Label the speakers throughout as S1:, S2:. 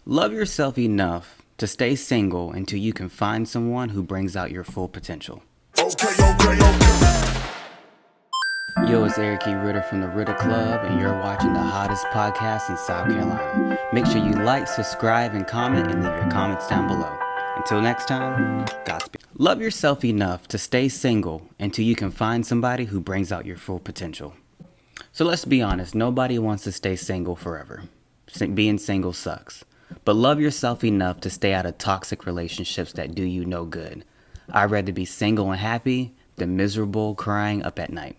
S1: Love yourself enough to stay single until you can find someone who brings out your full potential. Yo, it's Eric E Ritter from the Ritter Club, and you're watching the hottest podcast in South Carolina. Make sure you like, subscribe, and comment, and leave your comments down below. Until next time, Godspeed. Love yourself enough to stay single until you can find somebody who brings out your full potential. So let's be honest, nobody wants to stay single forever. Being single sucks. But love yourself enough to stay out of toxic relationships that do you no good. I'd rather be single and happy than miserable crying up at night.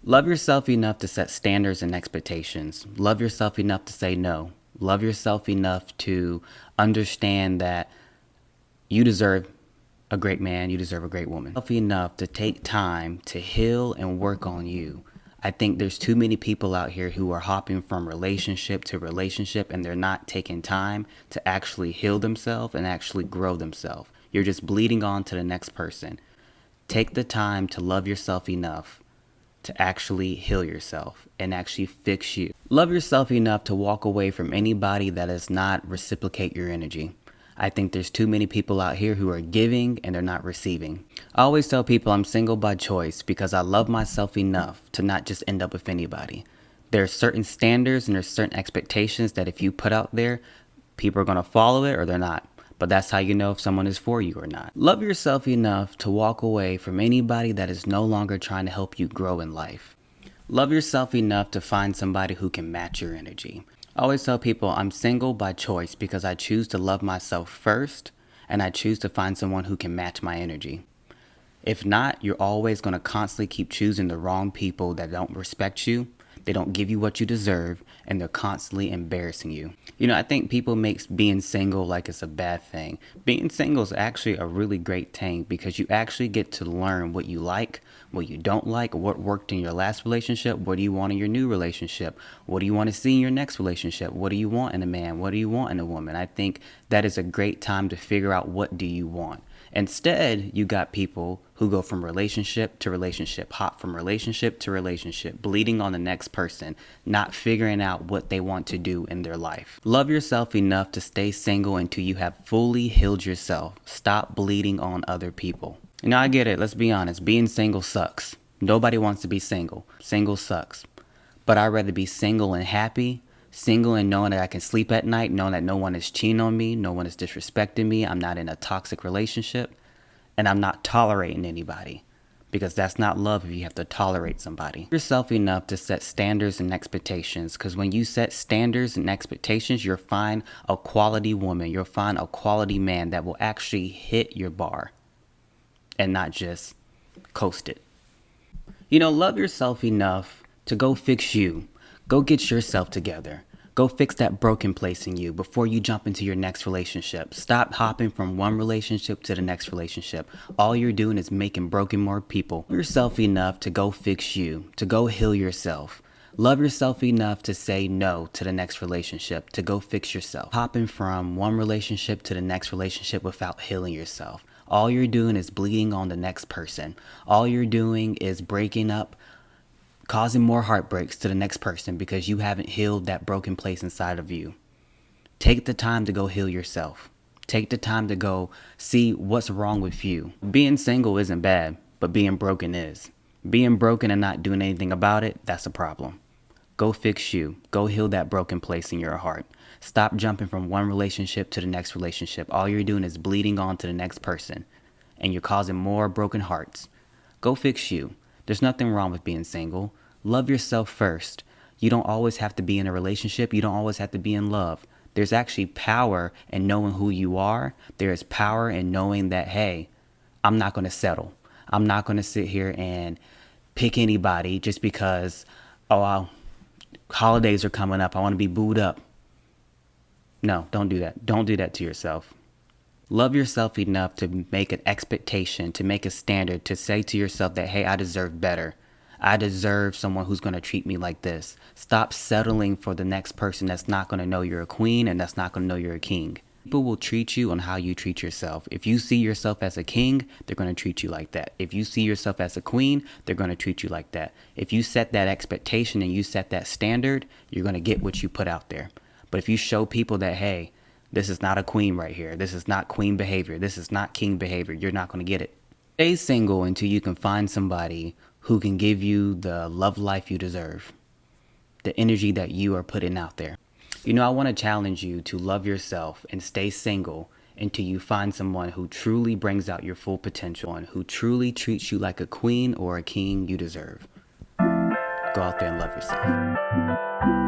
S1: Love yourself enough to set standards and expectations. Love yourself enough to say no. Love yourself enough to understand that you deserve a great man, you deserve a great woman. Love enough to take time to heal and work on you. I think there's too many people out here who are hopping from relationship to relationship and they're not taking time to actually heal themselves and actually grow themselves. You're just bleeding on to the next person. Take the time to love yourself enough to actually heal yourself and actually fix you. Love yourself enough to walk away from anybody that does not reciprocate your energy. I think there's too many people out here who are giving and they're not receiving. I always tell people I'm single by choice because I love myself enough to not just end up with anybody. There are certain standards and there's certain expectations that if you put out there, people are going to follow it or they're not. But that's how you know if someone is for you or not. Love yourself enough to walk away from anybody that is no longer trying to help you grow in life. Love yourself enough to find somebody who can match your energy. I always tell people I'm single by choice because I choose to love myself first and I choose to find someone who can match my energy. If not, you're always going to constantly keep choosing the wrong people that don't respect you, they don't give you what you deserve, and they're constantly embarrassing you. You know, I think people make being single like it's a bad thing. Being single is actually a really great thing because you actually get to learn what you like, what you don't like, what worked in your last relationship, what do you want in your new relationship, what do you want to see in your next relationship, what do you want in a man, what do you want in a woman. I think that is a great time to figure out what do you want. Instead, you got people who go from relationship to relationship, hop from relationship to relationship, bleeding on the next person, not figuring out what they want to do in their life. Love yourself enough to stay single until you have fully healed yourself. Stop bleeding on other people. You know, I get it. Let's be honest. Being single sucks. Nobody wants to be single. Single sucks. But I'd rather be single and happy. Single and knowing that I can sleep at night, knowing that no one is cheating on me, no one is disrespecting me, I'm not in a toxic relationship, and I'm not tolerating anybody. Because that's not love if you have to tolerate somebody. Love yourself enough to set standards and expectations, because when you set standards and expectations, you'll find a quality woman, you'll find a quality man that will actually hit your bar and not just coast it. You know, love yourself enough to go fix you. Go get yourself together. Go fix that broken place in you before you jump into your next relationship. Stop hopping from one relationship to the next relationship. All you're doing is making broken more people. Love yourself enough to go fix you, to go heal yourself. Love yourself enough to say no to the next relationship, to go fix yourself. Hopping from one relationship to the next relationship without healing yourself. All you're doing is bleeding on the next person. All you're doing is breaking up, causing more heartbreaks to the next person because you haven't healed that broken place inside of you. Take the time to go heal yourself. Take the time to go see what's wrong with you. Being single isn't bad, but being broken is. Being broken and not doing anything about it, that's a problem. Go fix you. Go heal that broken place in your heart. Stop jumping from one relationship to the next relationship. All you're doing is bleeding on to the next person, and you're causing more broken hearts. Go fix you. There's nothing wrong with being single. Love yourself first. You don't always have to be in a relationship. You don't always have to be in love. There's actually power in knowing who you are. There is power in knowing that, hey, I'm not going to settle. I'm not going to sit here and pick anybody just because, holidays are coming up. I want to be booed up. No, don't do that. Don't do that to yourself. Love yourself enough to make an expectation, to make a standard, to say to yourself that, hey, I deserve better. I deserve someone who's going to treat me like this. Stop settling for the next person that's not going to know you're a queen and that's not going to know you're a king. People will treat you on how you treat yourself. If you see yourself as a king, they're going to treat you like that. If you see yourself as a queen, they're going to treat you like that. If you set that expectation and you set that standard, you're going to get what you put out there. But if you show people that, hey, This is not a queen right here. This is not queen behavior. This is not king behavior. You're not going to get it. Stay single until you can find somebody who can give you the love life you deserve, the energy that you are putting out there. I want to challenge you to love yourself and stay single until you find someone who truly brings out your full potential and who truly treats you like a queen or a king you deserve. Go out there and love yourself.